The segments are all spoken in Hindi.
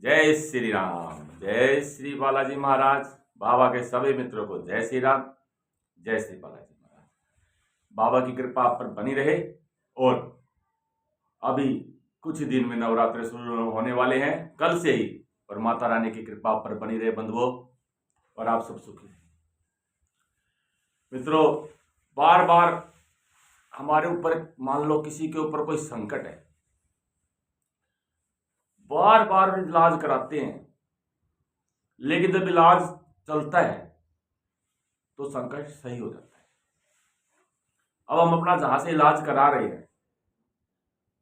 जय श्री राम। जय श्री बालाजी महाराज। बाबा के सभी मित्रों को जय श्री राम, जय श्री बालाजी महाराज। बाबा की कृपा आप पर बनी रहे। और अभी कुछ दिन में नवरात्र शुरू होने वाले हैं, कल से ही। और माता रानी की कृपा आप पर बनी रहे बंधुओं, और आप सब सुखी रहे। मित्रों, बार बार हमारे ऊपर, मान लो किसी के ऊपर कोई संकट है, बार बार इलाज कराते हैं, लेकिन जब इलाज चलता है तो संकट सही हो जाता है। अब हम अपना जहां से इलाज करा रहे हैं,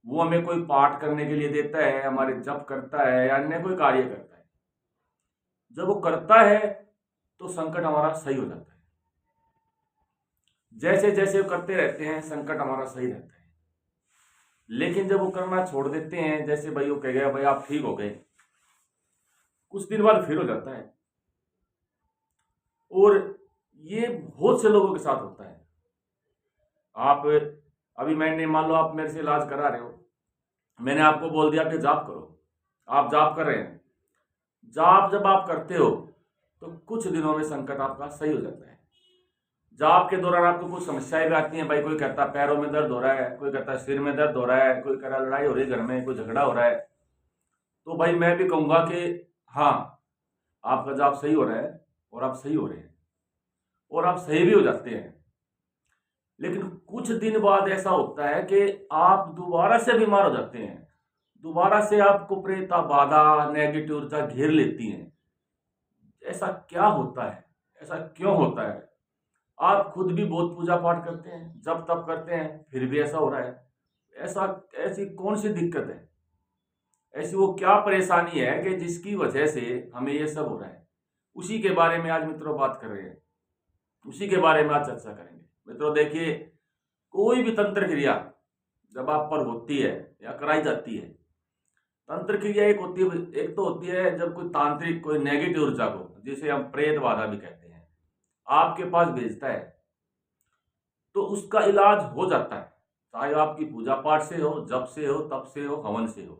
वो हमें कोई पाठ करने के लिए देता है, हमारे जप करता है या अन्य कोई कार्य करता है। जब वो करता है तो संकट हमारा सही हो जाता है। जैसे जैसे वो करते रहते हैं, संकट हमारा सही रहता है। लेकिन जब वो करना छोड़ देते हैं, जैसे भाई वो कह गया भाई आप ठीक हो गए, कुछ दिन बाद फिर हो जाता है। और ये बहुत से लोगों के साथ होता है। आप अभी, मैंने, मान लो आप मेरे से इलाज करा रहे हो, मैंने आपको बोल दिया कि जाप करो, आप जाप कर रहे हैं। जाप जब आप करते हो तो कुछ दिनों में संकट आपका सही हो जाता है। जाप के दौरान आपको कुछ समस्याएं भी आती हैं। भाई कोई कहता है पैरों में दर्द हो रहा है, कोई कहता है सिर में दर्द हो रहा है, कोई कह रहा है लड़ाई हो रही है घर में, कोई झगड़ा हो रहा है। तो भाई मैं भी कहूंगा कि हाँ, आपका जाप सही हो रहा है और आप सही हो रहे हैं और आप सही भी हो जाते हैं। लेकिन कुछ दिन बाद ऐसा होता है कि आप दोबारा से बीमार हो जाते हैं। दोबारा से आपको प्रेत बाधा, नेगेटिव ऊर्जा घेर लेती है। ऐसा क्या होता है? ऐसा क्यों होता है? आप खुद भी बहुत पूजा पाठ करते हैं, जब तब करते हैं, फिर भी ऐसा हो रहा है। ऐसा, ऐसी कौन सी दिक्कत है? ऐसी वो क्या परेशानी है कि जिसकी वजह से हमें ये सब हो रहा है? उसी के बारे में आज मित्रों बात कर रहे हैं, उसी के बारे में आज चर्चा करेंगे। मित्रों देखिए, कोई भी तंत्र क्रिया जब आप पर होती है या कराई जाती है, तंत्र क्रिया एक होती है, एक तो होती है जब कोई तांत्रिक कोई नेगेटिव ऊर्जा को, जिसे हम प्रेत बाधा भी कहते हैं, आपके पास भेजता है, तो उसका इलाज हो जाता है। चाहे आपकी पूजा पाठ से हो, जप से हो, तप से हो, हवन से हो।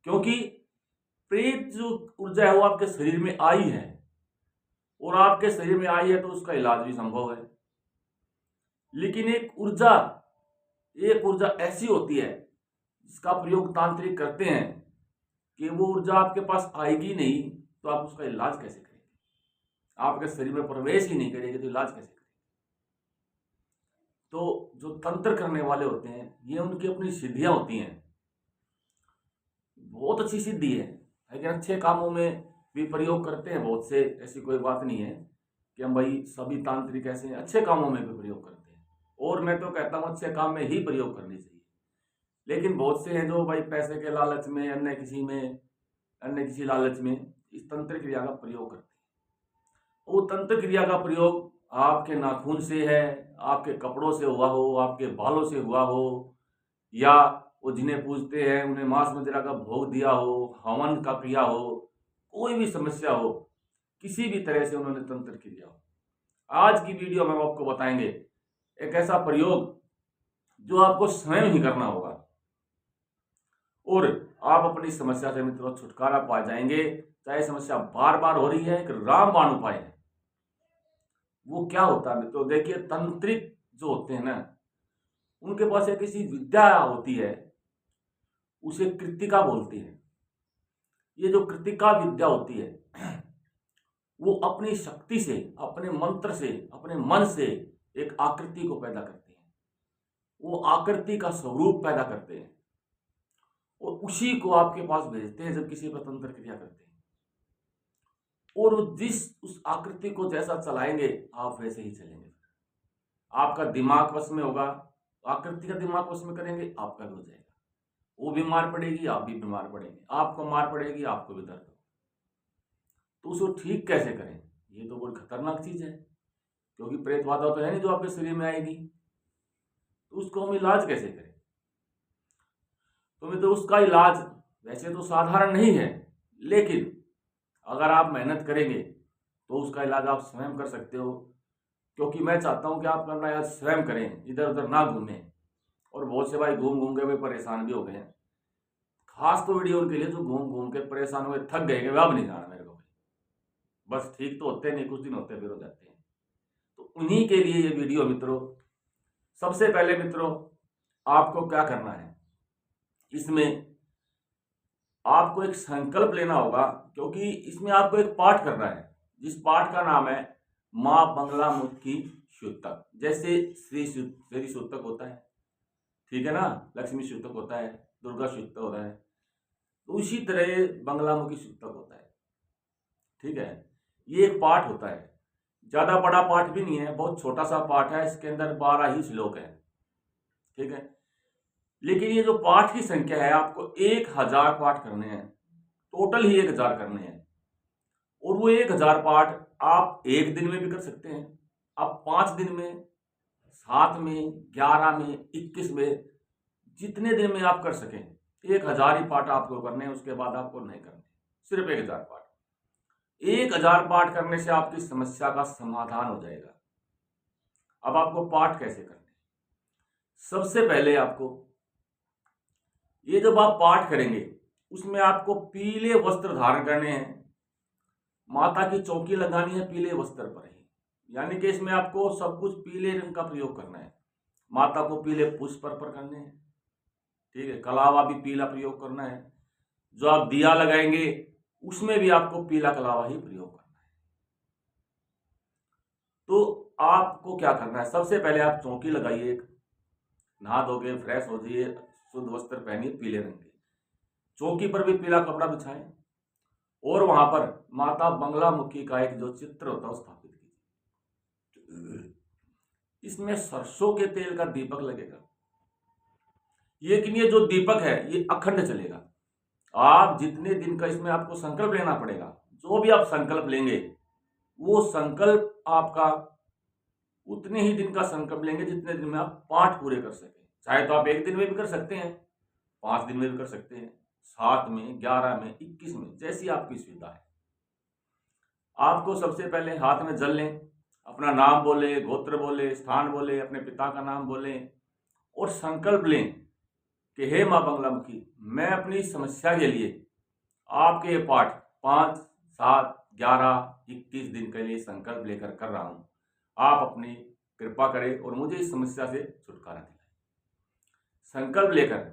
क्योंकि प्रेत जो ऊर्जा है वो आपके शरीर में आई है, और आपके शरीर में आई है तो उसका इलाज भी संभव है। लेकिन एक ऊर्जा ऐसी होती है जिसका प्रयोग तांत्रिक करते हैं कि वो ऊर्जा आपके पास आएगी नहीं, तो आप उसका इलाज कैसे करेंगे? आपके शरीर में प्रवेश ही नहीं करेगी तो इलाज कैसे करेंगे? तो जो तंत्र करने वाले होते हैं, ये उनकी अपनी सिद्धियां होती हैं, बहुत अच्छी सिद्धि है, लेकिन अच्छे कामों में भी प्रयोग करते हैं बहुत से। ऐसी कोई बात नहीं है कि हम भाई सभी तांत्रिक ऐसे हैं, अच्छे कामों में भी प्रयोग करते हैं। और मैं तो कहता हूँ अच्छे काम में ही प्रयोग करनी चाहिए। लेकिन बहुत से हैं जो भाई पैसे के लालच में, अन्य किसी लालच में इस तंत्र क्रिया का प्रयोग करते हैं। वो तंत्र क्रिया का प्रयोग आपके नाखून से है, आपके कपड़ों से हुआ हो, आपके बालों से हुआ हो, या वो जिन्हें पूजते हैं उन्हें मांस मदिरा का भोग दिया हो, हवन का किया हो, कोई भी समस्या हो, किसी भी तरह से उन्होंने तंत्र किया हो, आज की वीडियो में हम आपको बताएंगे एक ऐसा प्रयोग जो आपको स्वयं ही करना होगा, और आप अपनी समस्या से मित्रों छुटकारा पा जाएंगे। चाहे समस्या बार बार हो रही है, एक रामबाण उपाय है। वो क्या होता है मित्रों? देखिए, तंत्रिक जो होते हैं ना, उनके पास एक ऐसी विद्या होती है, उसे कृतिका बोलते हैं। ये जो कृतिका विद्या होती है, वो अपनी शक्ति से, अपने मंत्र से, अपने मन से एक आकृति को पैदा करते हैं। वो आकृति का स्वरूप पैदा करते हैं और उसी को आपके पास भेजते हैं जब किसी पर तंत्र क्रिया करते हैं। और उस आकृति को जैसा चलाएंगे आप वैसे ही चलेंगे। आपका दिमाग वश में होगा, आकृति का दिमाग वश में करेंगे, आपका भी हो जाएगा। वो बीमार पड़ेगी, आप भी बीमार पड़ेंगे, आपको मार पड़ेगी, आपको भी दर्द होगा। तो उसको ठीक कैसे करें? ये तो बहुत खतरनाक चीज है, क्योंकि प्रेत बाधा तो है नहीं जो आपके शरीर में आएगी। तो उसको हम इलाज कैसे करें? तो मित्रों, उसका इलाज वैसे तो साधारण नहीं है, लेकिन अगर आप मेहनत करेंगे तो उसका इलाज आप स्वयं कर सकते हो। क्योंकि मैं चाहता हूं कि आप अपना इलाज स्वयं करें, इधर उधर ना घूमें। और बहुत से भाई घूम घूम के भी परेशान भी हो गए हैं। खास तो वीडियो उनके लिए जो घूम घूम के परेशान हुए, थक गए कि अब नहीं जाना मेरे को, बस ठीक तो होते नहीं, कुछ दिन होते फिर हो जाते हैं। तो उन्हीं के लिए ये वीडियो मित्रों। सबसे पहले मित्रों आपको क्या करना है, इसमें आपको एक संकल्प लेना होगा, क्योंकि इसमें आपको एक पाठ करना है, जिस पाठ का नाम है माँ बंगला मुखी सूतक। जैसे श्री सूतक होता है, ठीक है ना, लक्ष्मी सूतक होता है, दुर्गा सूतक होता है, तो उसी तरह बंगला मुखी सूतक होता है, ठीक है। ये एक पाठ होता है, ज्यादा बड़ा पाठ भी नहीं है, बहुत छोटा सा पाठ है, इसके अंदर 12 ही श्लोक है, ठीक है। लेकिन ये जो पाठ की संख्या है, आपको 1000 पाठ करने हैं, टोटल ही 1000 करने हैं। और वो 1000 पाठ आप एक दिन में भी कर सकते हैं, आप 5 दिन में, 7 में, 11 में, 21 में, जितने दिन में आप कर सकें 1000 ही पाठ आपको करने हैं, उसके बाद आपको नहीं करने, सिर्फ 1000 पाठ। 1000 पाठ करने से आपकी समस्या का समाधान हो जाएगा। अब आपको पाठ कैसे करने, सबसे पहले आपको ये जब आप पाठ करेंगे उसमें आपको पीले वस्त्र धारण करने हैं, माता की चौकी लगानी है पीले वस्त्र पर ही, यानी कि इसमें आपको सब कुछ पीले रंग का प्रयोग करना है। माता को पीले पुष्प अर्पण करने हैं, ठीक है, कलावा भी पीला प्रयोग करना है, जो आप दिया लगाएंगे उसमें भी आपको पीला कलावा ही प्रयोग करना है। तो आपको क्या करना है, सबसे पहले आप चौकी लगाइए, एक नहा धोके फ्रेश हो जाइए, शुद्ध वस्त्र पहनिए पीले रंग के, चौकी पर भी पीला कपड़ा बिछाएं और वहां पर माता बंगला मुखी का एक जो चित्र होता है स्थापित कीजिए। इसमें सरसों के तेल का दीपक लगेगा, लेकिन ये जो दीपक है ये अखंड चलेगा। आप जितने दिन का, इसमें आपको संकल्प लेना पड़ेगा, जो भी आप संकल्प लेंगे वो संकल्प आपका उतने ही दिन का संकल्प लेंगे जितने दिन में आप पाठ पूरे कर सके। चाहे तो आप एक दिन में भी कर सकते हैं, 5 दिन में भी कर सकते हैं, 7 में, 11 में, 21 में, जैसी आपकी सुविधा है। आपको सबसे पहले हाथ में जल लें, अपना नाम बोले, गोत्र बोले, स्थान बोले, अपने पिता का नाम बोले और संकल्प लें कि हे माँ बंगला मुखी, मैं अपनी समस्या के लिए आपके ये पाठ 5, 7, 11, 21 दिन के लिए संकल्प लेकर कर रहा हूं, आप अपनी कृपा करें और मुझे इस समस्या से छुटकारा दिलाएं। संकल्प लेकर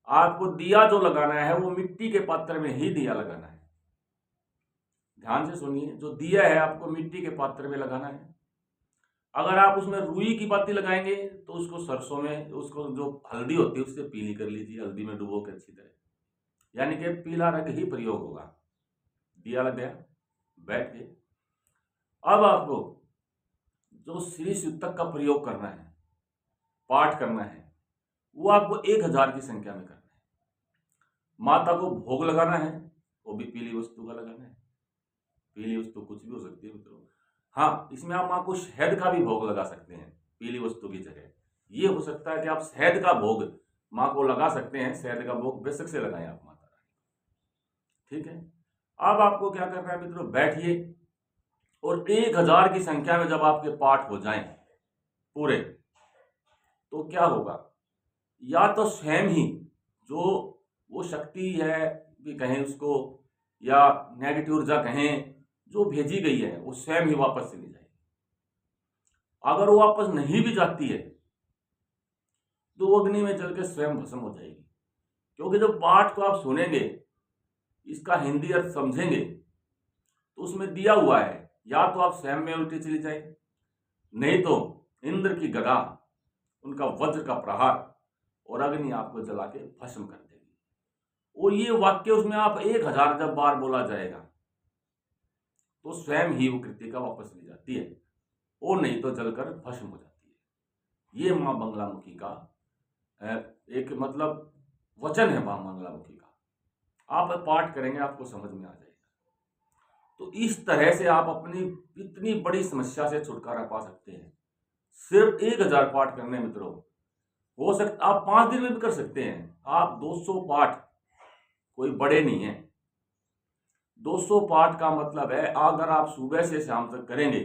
आपको दिया जो लगाना है वो मिट्टी के पात्र में ही दिया लगाना है। ध्यान से सुनिए, जो दिया है आपको मिट्टी के पात्र में लगाना है। अगर आप उसमें रुई की बाती लगाएंगे तो उसको सरसों में, उसको जो हल्दी होती है उससे पीली कर लीजिए, हल्दी में डुबो के अच्छी तरह, यानी कि पीला रंग ही प्रयोग होगा। दिया लग गया, बैठ के अब आपको जो श्री सूतक का प्रयोग करना है, पाठ करना है, वो आपको 1000 की संख्या में करना है। माता को भोग लगाना है, वो भी पीली वस्तु का लगाना है। पीली वस्तु कुछ भी हो सकती है मित्रों। हाँ, इसमें आप माँ को शहद का भी भोग लगा सकते हैं पीली वस्तु की जगह। ये हो सकता है कि आप शहद का भोग माँ को लगा सकते हैं, शहद का भोग बेशक से लगाएं आप माता रानी, ठीक है। अब आपको क्या करना है मित्रों, बैठिए और 1000 की संख्या में जब आपके पाठ हो जाएं पूरे, तो क्या होगा, या तो स्वयं ही जो वो शक्ति है भी कहें उसको, या नेगेटिव ऊर्जा कहें, जो भेजी गई है वो स्वयं ही वापस चली जाएगी। अगर वो वापस नहीं भी जाती है तो वो अग्नि में जल के स्वयं भस्म हो जाएगी। क्योंकि जब पाठ को आप सुनेंगे, इसका हिंदी अर्थ समझेंगे, तो उसमें दिया हुआ है या तो आप स्वयं में उल्टी चली जाए, नहीं तो इंद्र की गदा, उनका वज्र का प्रहार और अग्नि आपको जला के भस्म कर देगी। और ये वाक्य उसमें आप 1000 जब बार बोला जाएगा तो स्वयं ही वो कृतिका वापस ले जाती है, और नहीं तो जलकर भस्म हो जाती है। ये माँ बंगला मुखी का एक मतलब वचन है, माँ बंगला मुखी का। आप पाठ करेंगे आपको समझ में आ जाएगा। तो इस तरह से आप अपनी इतनी बड़ी समस्या से छुटकारा पा सकते हैं, सिर्फ 1000 पाठ करने मित्रों। हो सकता आप 5 दिन में भी कर सकते हैं, आप 200 पाठ कोई बड़े नहीं है। 200 पाठ का मतलब है अगर आप सुबह से शाम तक करेंगे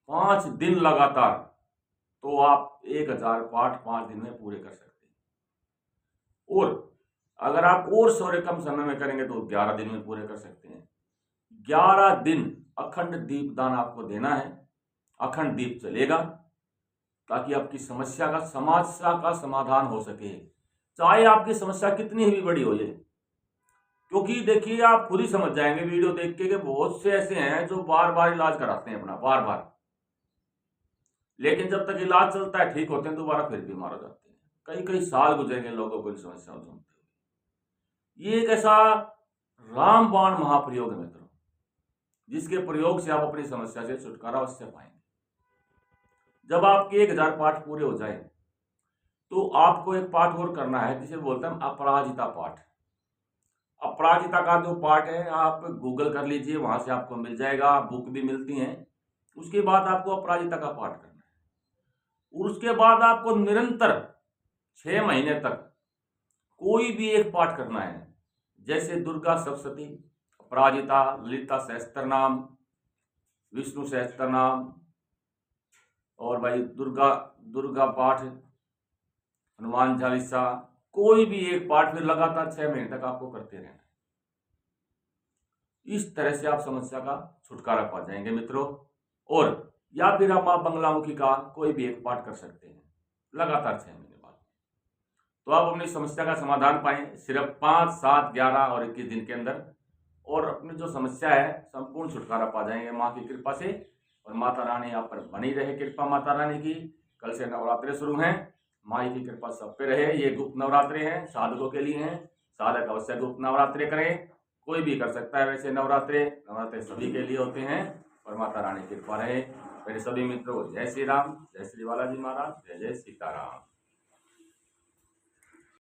5 दिन लगातार, तो आप 1000 पाठ 5 दिन में पूरे कर सकते हैं। और अगर आप और सौर्य कम समय में करेंगे तो 11 दिन में पूरे कर सकते हैं। 11 दिन अखंड दीपदान आपको देना है। अखंड दीप चलेगा ताकि आपकी समस्या का समाधान हो सके, चाहे आपकी समस्या कितनी भी बड़ी हो जाए। क्योंकि देखिए, आप खुद ही समझ जाएंगे वीडियो देख के कि बहुत से ऐसे हैं जो बार बार इलाज कराते हैं अपना, बार बार, लेकिन जब तक इलाज चलता है ठीक होते हैं, दोबारा फिर बीमार हो जाते हैं। कई कई साल गुजरेंगे लोगों को इन समस्याओं से झूमते हुए। ये एक ऐसा रामबाण महाप्रयोग है मित्रों, जिसके प्रयोग से आप अपनी समस्या से छुटकारा अवश्य पाएंगे। जब आपके 1000 पाठ पूरे हो जाए तो आपको एक पाठ और करना है, जिसे बोलते हैं अपराजिता पाठ। अपराजिता का जो पाठ है आप गूगल कर लीजिए, वहां से आपको मिल जाएगा, बुक भी मिलती हैं। उसके बाद आपको अपराजिता का पाठ करना है और उसके बाद आपको निरंतर 6 महीने तक कोई भी एक पाठ करना है, जैसे दुर्गा सप्तशती, अपराजिता, ललिता सहस्त्रनाम, विष्णु सहस्त्रनाम, और भाई दुर्गा पाठ, हनुमान चालीसा, कोई भी एक पाठ फिर लगातार 6 महीने तक आपको करते रहना है। इस तरह से आप समस्या का छुटकारा पा जाएंगे मित्रों। और या फिर आप बंगलामुखी का कोई भी एक पाठ कर सकते हैं लगातार 6 महीने बाद, तो आप अपनी समस्या का समाधान पाएं सिर्फ 5, 7, 11 और 21 दिन के अंदर, और अपनी जो समस्या है संपूर्ण छुटकारा पा जाएंगे माँ की कृपा से। और माता रानी आप पर बनी रहे कृपा माता रानी की। कल से नवरात्रे शुरू हैं, माई की कृपा सब पे रहे। ये गुप्त नवरात्रे हैं, साधकों के लिए हैं, साधक अवश्य गुप्त नवरात्रे करें। कोई भी कर सकता है वैसे नवरात्रे सभी के लिए होते हैं, और माता रानी की कृपा रहे। मेरे सभी मित्रों, जय श्री राम, जय श्री बालाजी महाराज, जय जय सीताराम।